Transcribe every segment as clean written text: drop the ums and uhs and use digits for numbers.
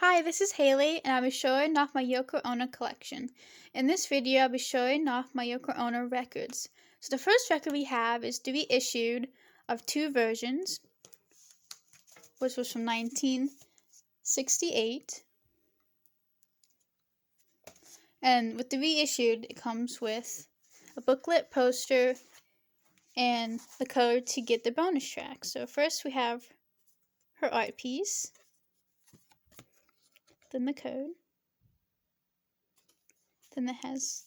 Hi, this is Haley, and I'll be showing off my Yoko Ono collection. In this video, I'll be showing off my Yoko Ono records. So the first record we have is the reissued of two versions, which was from 1968. And with the reissued, it comes with a booklet, poster, and the code to get the bonus track. So first we have her art piece, then the code, then it has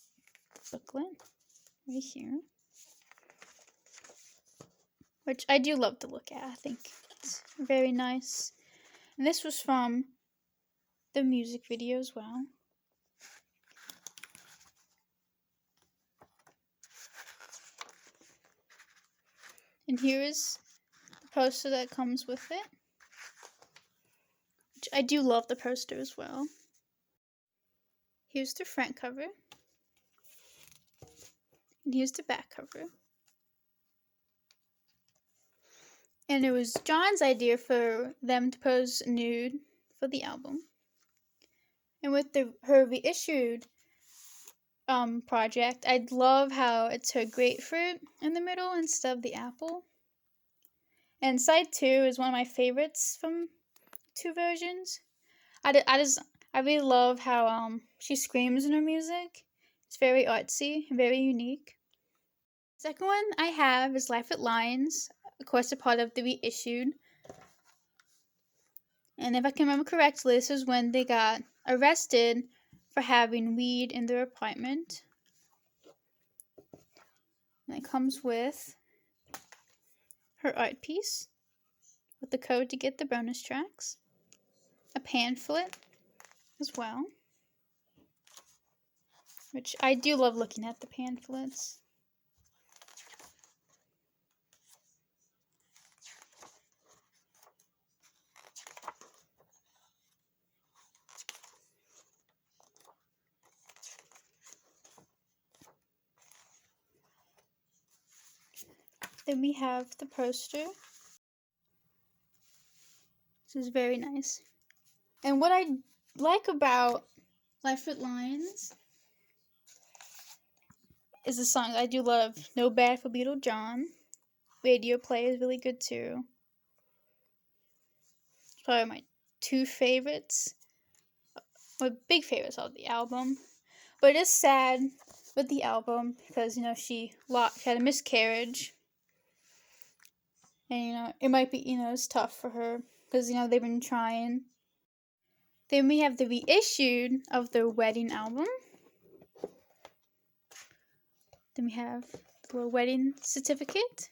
the booklet right here, which I do love to look at. I think it's very nice. And this was from the music video as well. And here is the poster that comes with it, which I do love the poster as well. Here's the front cover, and here's the back cover. And it was John's idea for them to pose nude for the album. And with her reissued project, I love how it's her grapefruit in the middle instead of the apple. And side 2 is one of my favorites from two versions. I really love how she screams in her music. It's very artsy and very unique. The second one I have is Life at Lions, of course a part of the reissued. And if I can remember correctly, this is when they got arrested for having weed in their apartment. And it comes with her art piece with the code to get the bonus tracks, a pamphlet as well, which I do love looking at the pamphlets. Then we have the poster. This is very nice. And what I like about Life at Lions is the song I do love, No Bad for Beetle John. Radio play is really good too. It's probably my two favorites, my big favorites of the album. But it is sad with the album because, she had a miscarriage. And, it might be, it's tough for her because, they've been trying. Then we have the reissued of their wedding album. Then we have the little wedding certificate.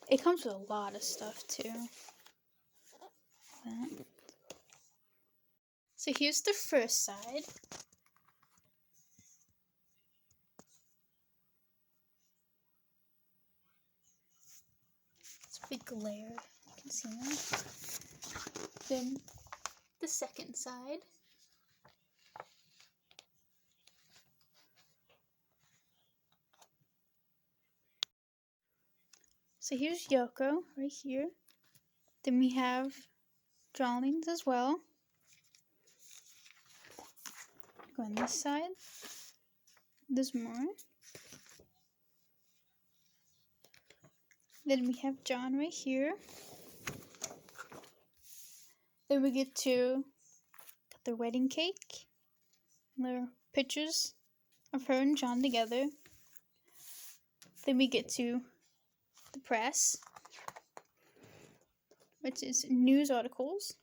It comes with a lot of stuff too. So here's the first side. It's a big glare, you can see that. Then the second side. So here's Yoko right here. Then we have drawings as well. Go on this side. There's more. Then we have John right here. Then we get to the wedding cake. And there are pictures of her and John together. Then we get to the press, which is news articles.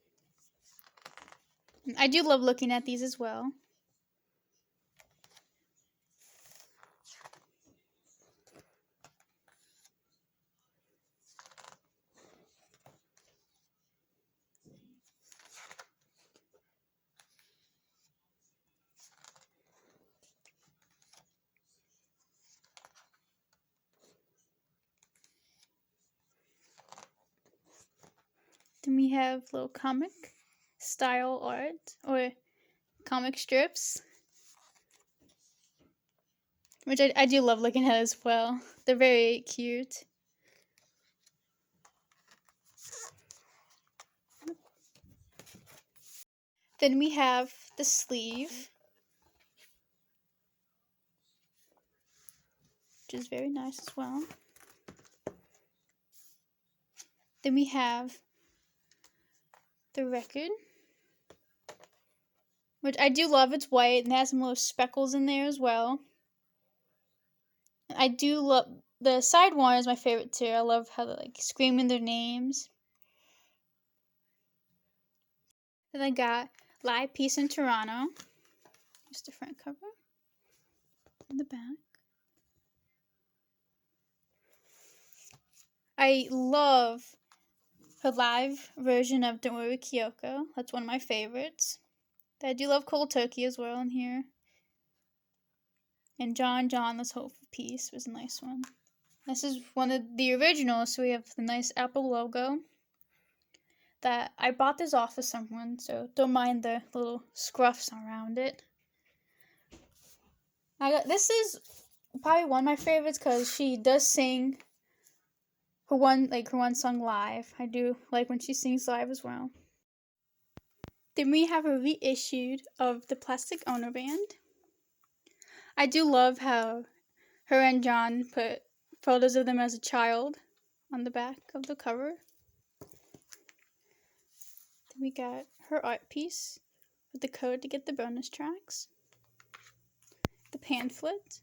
And I do love looking at these as well. Then we have little comic style art or comic strips. which I do love looking at as well. They're very cute. Then we have the sleeve, which is very nice as well. Then we have the record, which I do love. It's white and has some little speckles in there as well. And I do love the side one is my favorite too. I love how they're like screaming their names. Then I got Live Peace in Toronto. Here's the front cover and the back. I love her live version of Don't Worry Kyoko. That's one of my favorites. I do love Cold Turkey as well in here. And John, Let's Hope for Peace was a nice one. This is one of the originals, so we have the nice Apple logo. That I bought this off of someone, so don't mind the little scruffs around it. This is probably one of my favorites because she does sing her one song live. I do like when she sings live as well. Then we have a reissued of the Plastic Ono Band. I do love how her and John put photos of them as a child on the back of the cover. Then we got her art piece with the code to get the bonus tracks. The pamphlet.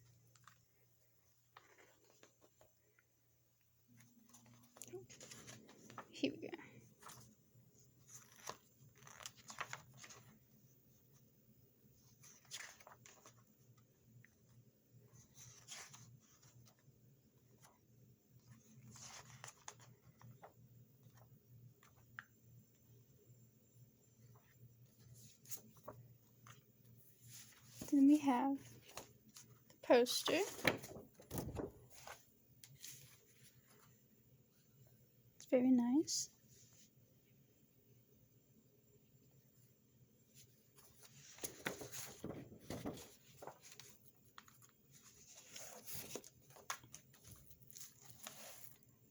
Here we go. Then we have the poster. It's very nice.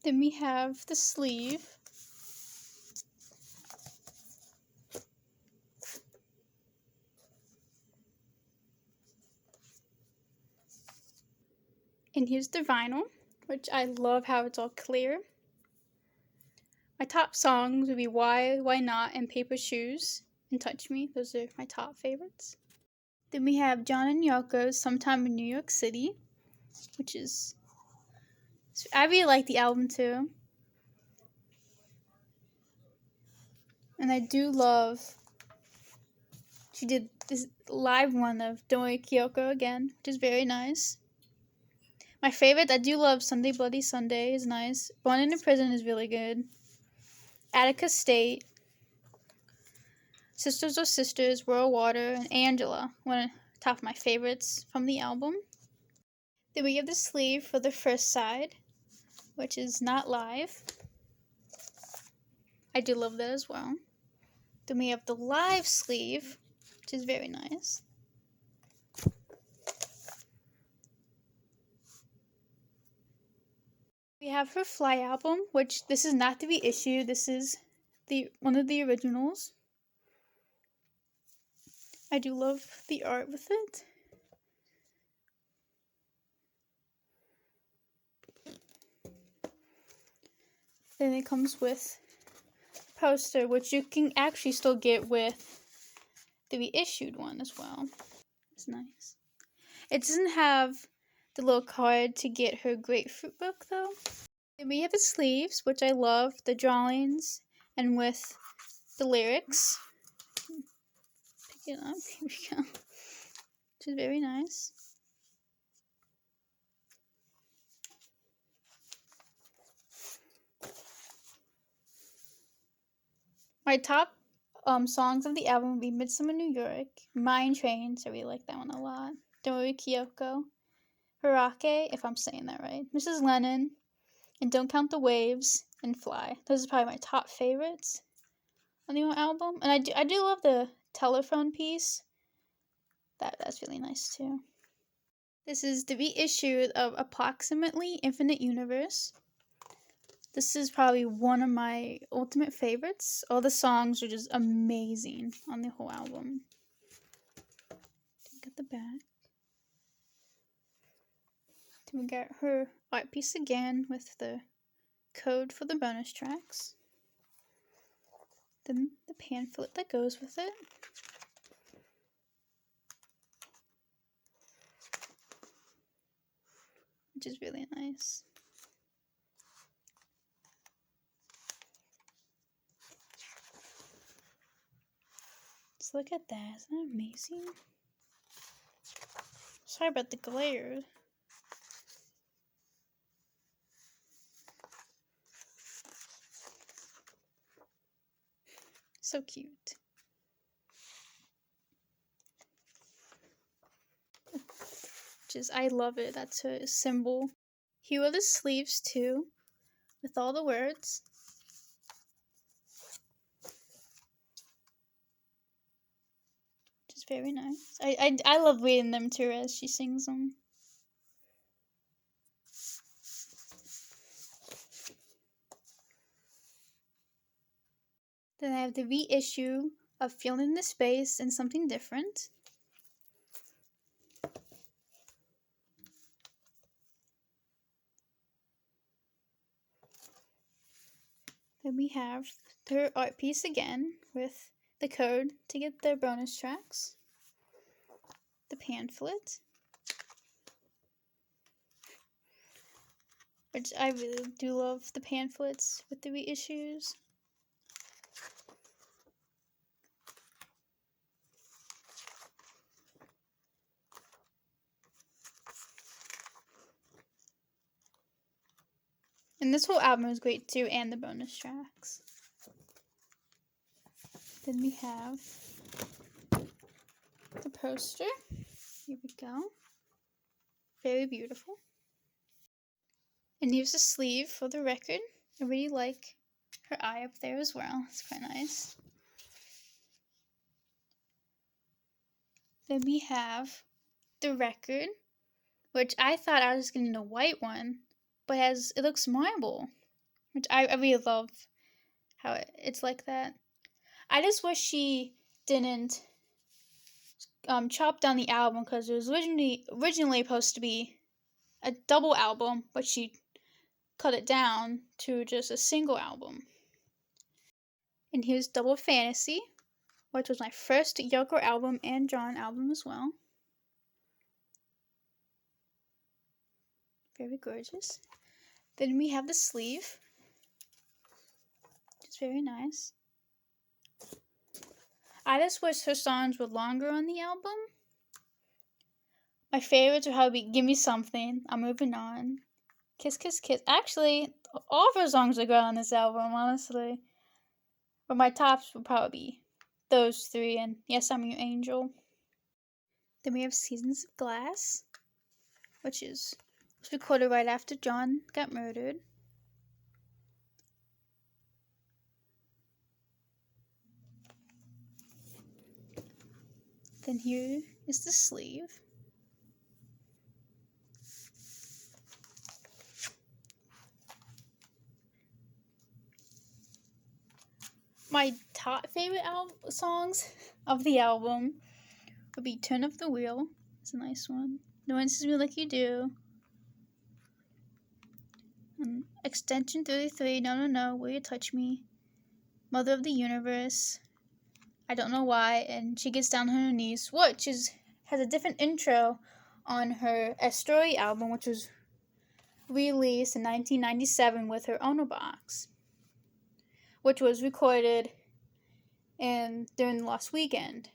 Then we have the sleeve. And here's the vinyl, which I love how it's all clear. My top songs would be Why Not, and Paper Shoes, and Touch Me. Those are my top favorites. Then we have John and Yoko's Sometime in New York City, which is... I really like the album too. And I do love... She did this live one of Don't Worry Kyoko again, which is very nice. My favorite, I do love Sunday Bloody Sunday, is nice. Born in a Prison is really good. Attica State. Sisters Are Sisters, Royal Water, and Angela, one of the top of my favorites from the album. Then we have the sleeve for the first side, which is not live. I do love that as well. Then we have the live sleeve, which is very nice. We have her Fly album, which this is not the reissue. This is one of the originals. I do love the art with it. Then it comes with a poster, which you can actually still get with the reissued one as well. It's nice. It doesn't have the little card to get her grapefruit book though. Then we have the sleeves, which I love, the drawings and with the lyrics. Pick it up, here we go. Which is very nice. My top songs of the album would be Midsummer New York, Mine Train, so I really like that one a lot. Don't Worry Kyoko, Hirake, if I'm saying that right, Mrs. Lennon, and Don't Count the Waves, and Fly. Those are probably my top favorites on the album. And I do love the telephone piece. That's really nice too. This is the reissue of Approximately Infinite Universe. This is probably one of my ultimate favorites. All the songs are just amazing on the whole album. Got the back. Then we got her art piece again with the code for the bonus tracks. Then the pamphlet that goes with it. Which is really nice. Just look at that. Isn't that amazing? Sorry about the glare. So cute. I love it. That's her symbol. Here are the sleeves too, with all the words. Which is very nice. I love reading them too as she sings them. Then I have the reissue of Feeling the Space and Something Different. Then we have their art piece again with the code to get their bonus tracks. The pamphlet. Which I really do love the pamphlets with the reissues. And this whole album is great too, and the bonus tracks. Then we have the poster. Here we go. Very beautiful. And here's the sleeve for the record. I really like her eye up there as well. It's quite nice. Then we have the record, which I thought I was getting a white one, but it looks marble, which I really love how it's like that. I just wish she didn't chop down the album, because it was originally supposed to be a double album, but she cut it down to just a single album. And here's Double Fantasy, which was my first Yoko album and John album as well. Very gorgeous. Then we have the sleeve, which is very nice. I just wish her songs were longer on the album. My favorites would probably be Give Me Something, I'm Moving On, Kiss Kiss Kiss. Actually, all of her songs are good on this album, honestly. But my tops would probably be those three and Yes, I'm Your Angel. Then we have Seasons of Glass, which was recorded right after John got murdered. Then here is the sleeve. My top favorite songs of the album would be Turn of the Wheel. It's a nice one. No One Sees Me Like You Do. Extension 33, No No No, Will You Touch Me? Mother of the Universe, I Don't Know Why, and She Gets Down on Her Knees, which has a different intro on her A Story album, which was released in 1997 with her Ono box, which was recorded during the last weekend.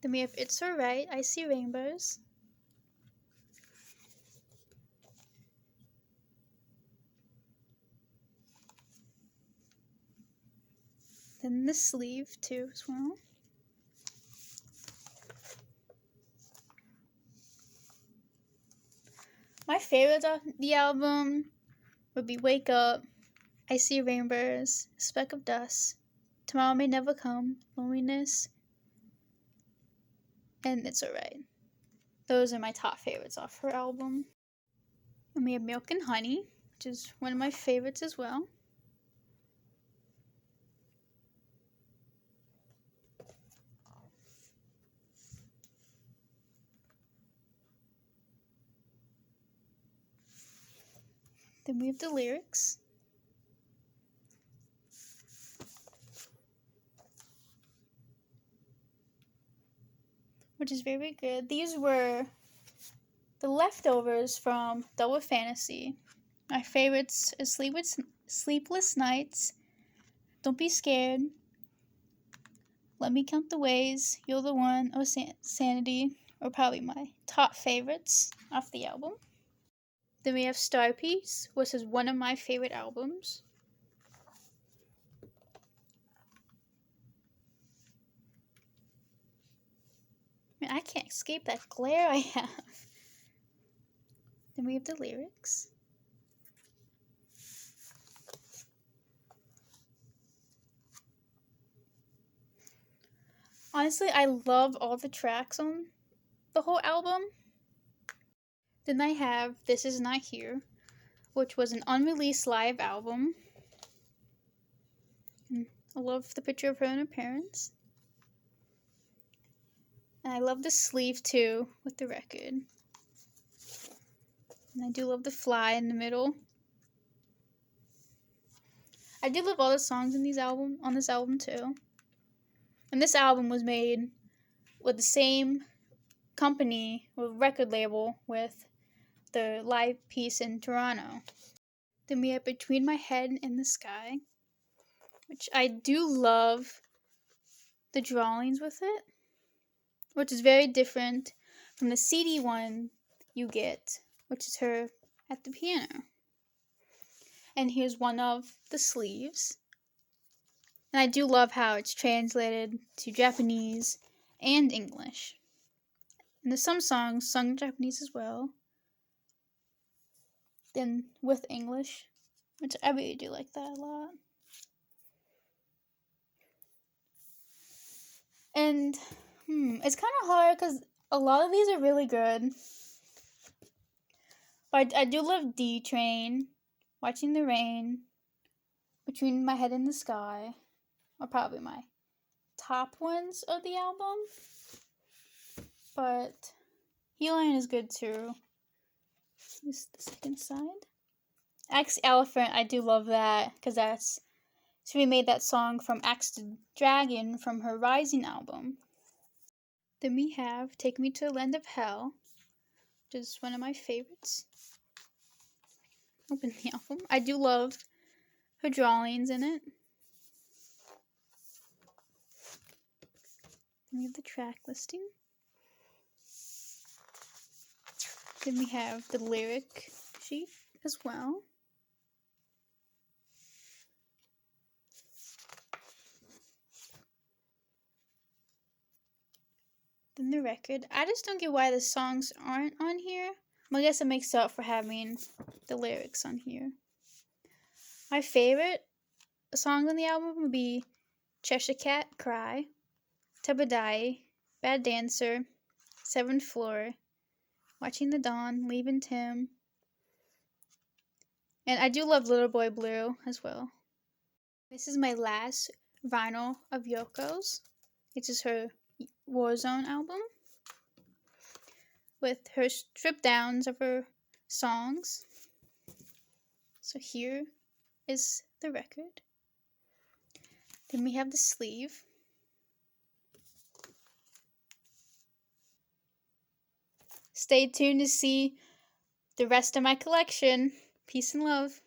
Then we have It's Alright, I See Rainbows. Then the sleeve too as well. My favorite of the album would be Wake Up, I See Rainbows, Speck of Dust, Tomorrow May Never Come, Loneliness, and It's Alright. Those are my top favorites off her album. And we have Milk and Honey, which is one of my favorites as well. Then we have the lyrics. Which is very good. These were the leftovers from Double Fantasy. My favorites is Sleepless Nights, Don't Be Scared, Let Me Count the Ways, You're the One, or Sanity are probably my top favorites off the album. Then we have Star Piece, which is one of my favorite albums. I can't escape that glare I have. Then we have the lyrics. Honestly, I love all the tracks on the whole album. Then I have This Is Not Here, which was an unreleased live album. I love the picture of her and her parents. And I love the sleeve too with the record. And I do love the fly in the middle. I do love all the songs on this album too. And this album was made with the same company or record label with the live piece in Toronto. Then we have Between My Head and the Sky, which I do love the drawings with it, which is very different from the CD one you get, which is her at the piano. And here's one of the sleeves. And I do love how it's translated to Japanese and English. And there's some songs sung in Japanese as well, then with English, which I really do like that a lot. And it's kind of hard because a lot of these are really good. But I do love D Train, Watching the Rain, Between My Head and the Sky are probably my top ones of the album. But Skyline is good too. This is the second side. Axe Elephant, I do love that because she remade that song from Axe to Dragon from her Rising album. Then we have Take Me to the Land of Hell, which is one of my favorites. Open the album. I do love her drawings in it. Then we have the track listing. Then we have the lyric sheet as well. Then the record. I just don't get why the songs aren't on here. Well, I guess it makes up for having the lyrics on here. My favorite songs on the album would be Cheshire Cat, Cry, Tabadai, Bad Dancer, Seventh Floor, Watching the Dawn, Leaving Tim. And I do love Little Boy Blue as well. This is my last vinyl of Yoko's. It is her Warzone album with her strip downs of her songs. So here is the record. Then we have the sleeve. Stay tuned to see the rest of my collection. Peace and love.